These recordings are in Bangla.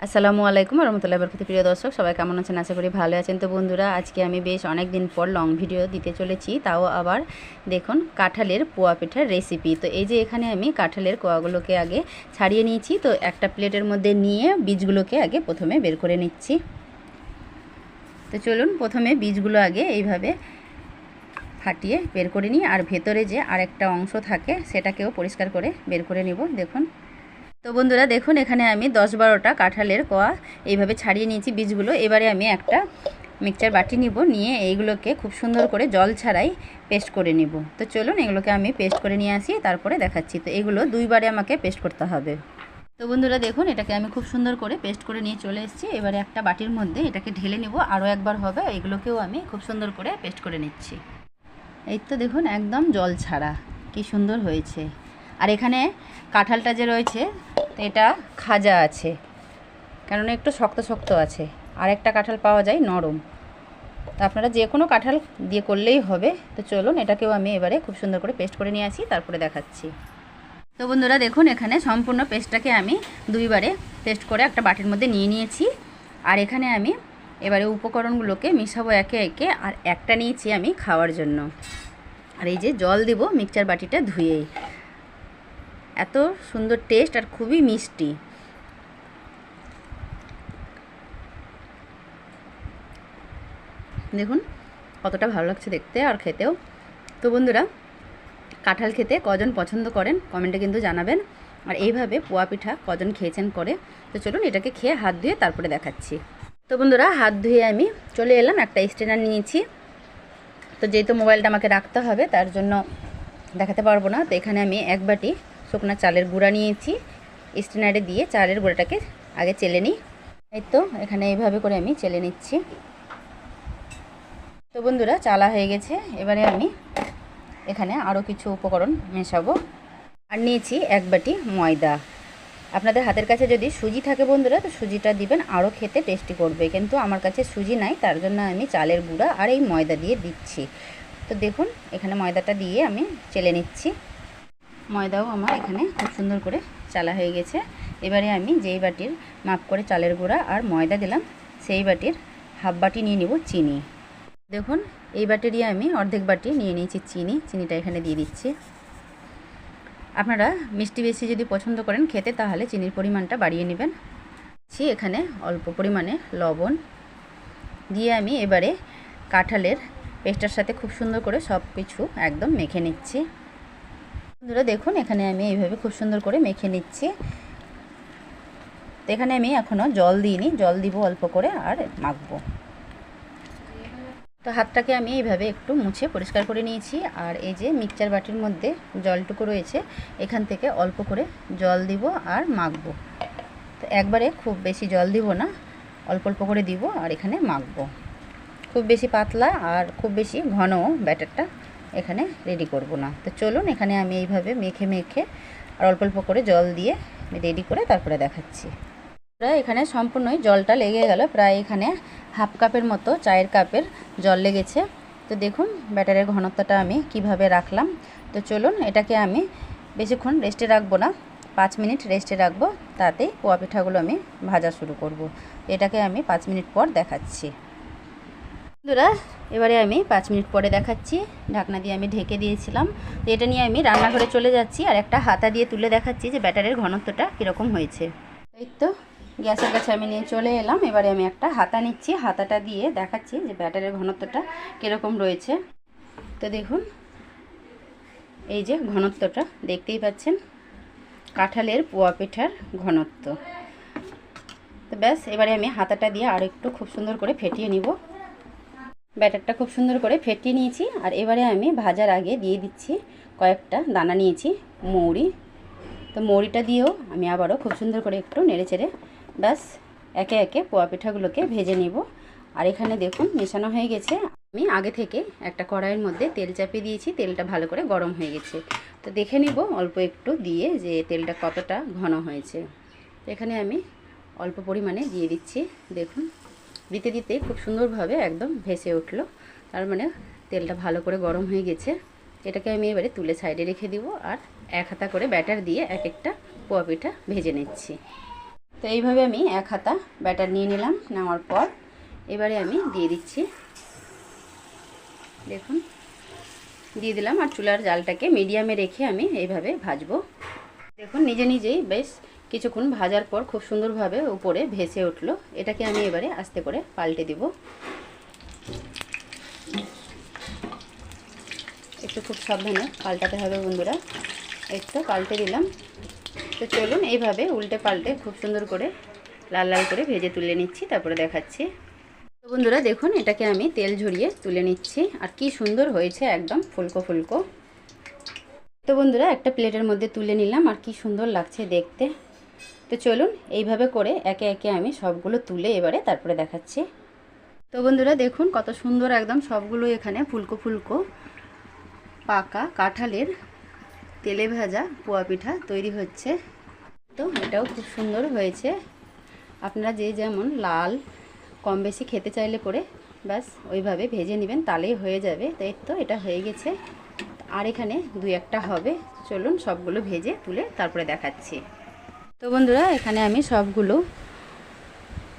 আসসালামু আলাইকুম রহমতুল্লাহি বরকাতুহু। প্রিয় দর্শক, সবাই কেমন আছেন? আশা করি ভালো আছেন। তো বন্ধুরা, আজকে আমি বেশ অনেক দিন পর লং ভিডিও দিতে চলেছি, তাও আবার দেখুন কাঁঠালের পোয়া পিঠার রেসিপি। তো এই যে এখানে আমি কাঁঠালের কোয়াগুলোকে আগে ছাড়িয়ে নিয়েছি। তো একটা প্লেটের মধ্যে নিয়ে বীজগুলোকে আগে প্রথমে বের করে নিচ্ছি। তো চলুন প্রথমে বীজগুলো আগে এইভাবে ফাটিয়ে বের করে নিই, আর ভেতরে যে আরেকটা অংশ থাকে সেটাকেও পরিষ্কার করে বের করে নিব। দেখুন, তো বন্ধুরা দেখুন, এখানে আমি 10-12টা কাঁঠালের কোয়া এইভাবে ছাড়িয়ে নিয়েছি বীজগুলো। এবারে আমি একটা মিক্সচার বাটি নিব, নিয়ে এইগুলোকে খুব সুন্দর করে জল ছাড়াই পেস্ট করে নিব। তো চলুন এগুলোকে আমি পেস্ট করে নিয়ে আসি, তারপরে দেখাচ্ছি। তো এগুলো দুইবারে আমাকে পেস্ট করতে হবে। তো বন্ধুরা দেখুন, এটাকে আমি খুব সুন্দর করে পেস্ট করে নিয়ে চলে এসেছি। এবারে একটা বাটির মধ্যে এটাকে ঢেলে নিব, আরও একবার হবে। এগুলোকেও আমি খুব সুন্দর করে পেস্ট করে নিচ্ছি। এই তো দেখুন, একদম জল ছাড়া কি সুন্দর হয়েছে। আর এখানে কাঁঠালটা যে রয়েছে এটা খাজা আছে, কারণ একটু শক্ত শক্ত আছে। আর একটা কাঁঠাল পাওয়া যায় নরম। তো আপনারা যে কোনো কাঁঠাল দিয়ে করলেই হবে। তো চলুন এটাকেও আমি এবারে খুব সুন্দর করে পেস্ট করে নিয়ে আসি, তারপরে দেখাচ্ছি। তো বন্ধুরা দেখুন, এখানে সম্পূর্ণ পেস্টটাকে আমি দুইবারে পেস্ট করে একটা বাটির মধ্যে নিয়ে নিয়েছি। আর এখানে আমি এবারে উপকরণগুলোকে মিশাবো একে একে। আর একটা নিয়েছি আমি খাওয়ার জন্য। আর এই যে জল দেব মিক্সচার বাটিটা ধুয়েই। এত সুন্দর টেস্ট আর খুবই মিষ্টি। দেখুন কতটা ভালো লাগছে দেখতে আর খেতেও। তো বন্ধুরা, কাঁঠাল খেতে কজন পছন্দ করেন কমেন্টে কিন্তু জানাবেন। আর এইভাবে পোয়া পিঠা কজন খেয়েছেন করে। তো চলুন এটাকে খেয়ে হাত ধুয়ে তারপরে দেখাচ্ছি। তো বন্ধুরা, হাত ধুয়ে আমি চলে এলাম, একটা স্ট্রেনার নিয়েছি। তো যেহেতু মোবাইলটা আমাকে রাখতে হবে তার জন্য দেখাতে পারবো না। তো এখানে আমি এক বাটি শুকনো চালের গুঁড়া নিয়েছি। স্ট্রেনারে দিয়ে চালের গুঁড়াটাকে আগে চেলে নিই। এই তো এখানে এইভাবে করে আমি চেলে নিচ্ছি। তো বন্ধুরা, চালা হয়ে গেছে। এবারে আমি এখানে আরও কিছু উপকরণ মেশাবো। আর নিয়েছি এক বাটি ময়দা। আপনাদের হাতের কাছে যদি সুজি থাকে বন্ধুরা, তো সুজিটা দিবেন, আরও খেতে টেস্টি করবে। কিন্তু আমার কাছে সুজি নাই, তার জন্য আমি চালের গুঁড়া আর এই ময়দা দিয়ে দিচ্ছি। তো দেখুন এখানে ময়দাটা দিয়ে আমি চেলে নিচ্ছি। ময়দাও আমার এখানে খুব সুন্দর করে চালা হয়ে গেছে। এবারে আমি যেই বাটির মাপ করে চালের গুঁড়া আর ময়দা দিলাম, সেই বাটির হাফ বাটি নিয়ে নিব চিনি। দেখুন এই বাটিরই আমি অর্ধেক বাটি নিয়ে নিয়েছি চিনিটা এখানে দিয়ে দিচ্ছি। আপনারা মিষ্টি বেশি যদি পছন্দ করেন খেতে, তাহলে চিনির পরিমাণটা বাড়িয়ে নেবেন। এখানে অল্প পরিমাণে লবণ দিয়ে আমি এবারে কাঁঠালের পেস্টটার সাথে খুব সুন্দর করে সব কিছু একদম মেখে নিচ্ছি। বন্ধুরা দেখুন, এখানে আমি এইভাবে খুব সুন্দর করে মেখে নিচ্ছি। তো এখানে আমি এখনও জল দিইনি, জল দিব অল্প করে আর মাখবো। তো হাতটাকে আমি এইভাবে একটু মুছে পরিষ্কার করে নিয়েছি। আর এই যে মিক্সচার বাটির মধ্যে জলটুকু রয়েছে, এখান থেকে অল্প করে জল দিব আর মাখবো। তো একবারে খুব বেশি জল দিব না, অল্প অল্প করে দিব আর এখানে মাখবো। খুব বেশি পাতলা আর খুব বেশি ঘনও ব্যাটারটা এখানে রেডি করব না। তো চলুন এখানে আমি এইভাবে মেখে মেখে আর অল্প অল্প করে জল দিয়ে রেডি করে তারপরে দেখাচ্ছি। প্রায় এখানে সম্পূর্ণই জলটা লেগে গেল, প্রায় এখানে হাফ কাপের মতো, চায়ের কাপের জল লেগেছে। তো দেখুন ব্যাটারের ঘনত্বটা আমি কিভাবে রাখলাম। তো চলুন এটাকে আমি বেশিক্ষণ রেস্টে রাখবো না, 5 মিনিট রেস্টে রাখবো। তাতেই পোয়া পিঠাগুলো আমি ভাজা শুরু করব। এটাকে আমি 5 মিনিট পর দেখাচ্ছি। বন্ধুরা এবারে আমি 5 মিনিট পরে দেখাচ্ছি। ঢাকনা দিয়ে আমি ঢেকে দিয়েছিলাম। তো এটা নিয়ে আমি রান্নাঘরে চলে যাচ্ছি, আর একটা হাতা দিয়ে তুলে দেখাচ্ছি যে ব্যাটারের ঘনত্বটা কীরকম হয়েছে। এই তো গ্যাসের কাছে আমি নিয়ে চলে এলাম। এবারে আমি একটা হাতা নিচ্ছি, হাতাটা দিয়ে দেখাচ্ছি যে ব্যাটারের ঘনত্বটা কীরকম রয়েছে। তো দেখুন এই যে ঘনত্বটা দেখতেই পাচ্ছেন, কাঁঠালের পোয়া পিঠার ঘনত্ব। তো ব্যাস, এবারে আমি হাতাটা দিয়ে আর একটু খুব সুন্দর করে ফেটিয়ে নিব। ব্যাটারটা খুব সুন্দর করে ফেটিয়ে নিয়েছি। আর এবারে আমি ভাজার আগে দিয়ে দিচ্ছি কয়েকটা দানা নিয়েছি মৌরি। তো মৌরিটা দিয়েও আমি আবারও খুব সুন্দর করে একটু নেড়েচেড়ে ব্যাস একে একে পোয়া পিঠাগুলোকে ভেজে নিব। আর এখানে দেখুন মেশানো হয়ে গেছে। আমি আগে থেকে একটা কড়াইয়ের মধ্যে তেল চাপিয়ে দিয়েছি, তেলটা ভালো করে গরম হয়ে গেছে। তো দেখে নিব অল্প একটু দিয়ে যে তেলটা কতটা ঘন হয়েছে। এখানে আমি অল্প পরিমাণে দিয়ে দিচ্ছি। দেখুন দিতে দিতে খুব সুন্দরভাবে একদম ভেসে উঠলো, তার মানে তেলটা ভালো করে গরম হয়ে গেছে। এটাকে আমি এবারে তুলে সাইডে রেখে দিব, আর এক হাতা করে ব্যাটার দিয়ে এক একটা পোয়া পিঠা ভেজে নিচ্ছি। তো এইভাবে আমি 1 হাতা ব্যাটার নিয়ে নিলাম। নেওয়ার পর এবারে আমি দিয়ে দিচ্ছি, দেখুন দিয়ে দিলাম। আর চুলার জালটাকে মিডিয়ামে রেখে আমি এইভাবে ভাজবো। দেখুন নিজে নিজেই বেশ কিছুক্ষণ ভাজার পর খুব সুন্দরভাবে উপরে ভেসে উঠলো। এটাকে আমি এবারে আস্তে করে পাল্টে দিব। একটু খুব সাবধানে পাল্টাতে হবে বন্ধুরা। একটু পাল্টে দিলাম। তো চলুন এইভাবে উল্টে পাল্টে খুব সুন্দর করে লাল লাল করে ভেজে তুলে নিচ্ছি, তারপরে দেখাচ্ছি। তো বন্ধুরা দেখুন এটাকে আমি তেল ঝরিয়ে তুলে নিচ্ছি। আর কি সুন্দর হয়েছে, একদম ফুলকো ফুলকো। তো বন্ধুরা একটা প্লেটের মধ্যে তুলে নিলাম, আর কি সুন্দর লাগছে দেখতে। তো চলুন এইভাবে করে একে একে আমি সবগুলো তুলে এবারে তারপরে দেখাচ্ছি। তো বন্ধুরা দেখুন কত সুন্দর একদম সবগুলো এখানে ফুলকো ফুলকো পাকা কাঁঠালের তেলে ভাজা পোয়া পিঠা তৈরি হচ্ছে। তো এটাও খুব সুন্দর হয়েছে। আপনারা যে যেমন লাল কম বেশি খেতে চাইলে পরে ব্যাস ওইভাবে ভেজে নেবেন, তাহলেই হয়ে যাবে। তাই তো এটা হয়ে গেছে, আর এখানে 2-1টা হবে। চলুন সবগুলো ভেজে তুলে তারপরে দেখাচ্ছি। তো বন্ধুরা এখানে আমি সবগুলো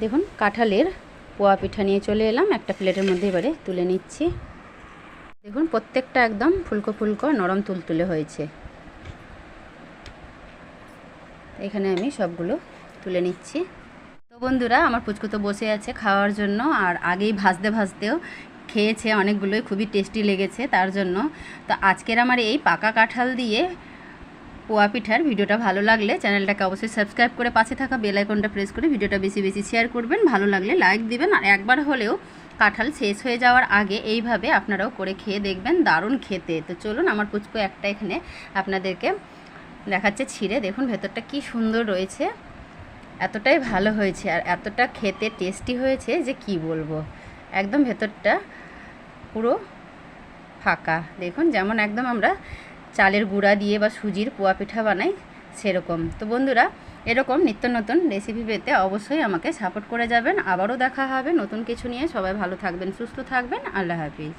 দেখুন কাঁঠালের পোয়া পিঠা নিয়ে চলে এলাম একটা প্লেটের মধ্যে, এবারে তুলে নিচ্ছি। দেখুন প্রত্যেকটা একদম ফুলকো ফুলকো নরম তুলতুলে হয়েছে। এখানে আমি সবগুলো তুলে নিচ্ছি। তো বন্ধুরা আমার পুচকু তো বসে আছে খাওয়ার জন্য, আর আগেই ভাজতে ভাজতেও খেয়েছে অনেকগুলোই, খুবই টেস্টি লেগেছে তার জন্য। তো আজকের আমার এই পাকা কাঁঠাল দিয়ে পোয়া পিঠার ভিডিওটা ভালো লাগলে চ্যানেলটাকে অবশ্যই সাবস্ক্রাইব করে পাশে থাকা বেল আইকনটা প্রেস করে ভিডিওটা বেশি বেশি শেয়ার করবেন। ভালো লাগলে লাইক দিবেন। আর একবার হলেও কাঁঠাল শেষ হয়ে যাওয়ার আগে এইভাবে আপনারাও করে খেয়ে দেখবেন, দারুণ খেতে। তো চলুন আমার পুচকু একটা এখানে আপনাদেরকে দেখাচ্ছে ছিঁড়ে। দেখুন ভেতরটা কি সুন্দর রয়েছে, এতটাই ভালো হয়েছে আর এতটা খেতে টেস্টি হয়েছে যে কি বলবো। একদম ভেতরটা পুরো ফাঁকা, দেখুন যেমন একদম আমরা চালের গুঁড়া দিয়ে বা সুজির পোয়া পিঠা বানাই সেরকম। তো বন্ধুরা এরকম নিত্য নতুন রেসিপি পেতে অবশ্যই আমাকে সাপোর্ট করে যাবেন। আবারও দেখা হবে নতুন কিছু নিয়ে। সবাই ভালো থাকবেন, সুস্থ থাকবেন। আল্লাহ হাফিজ।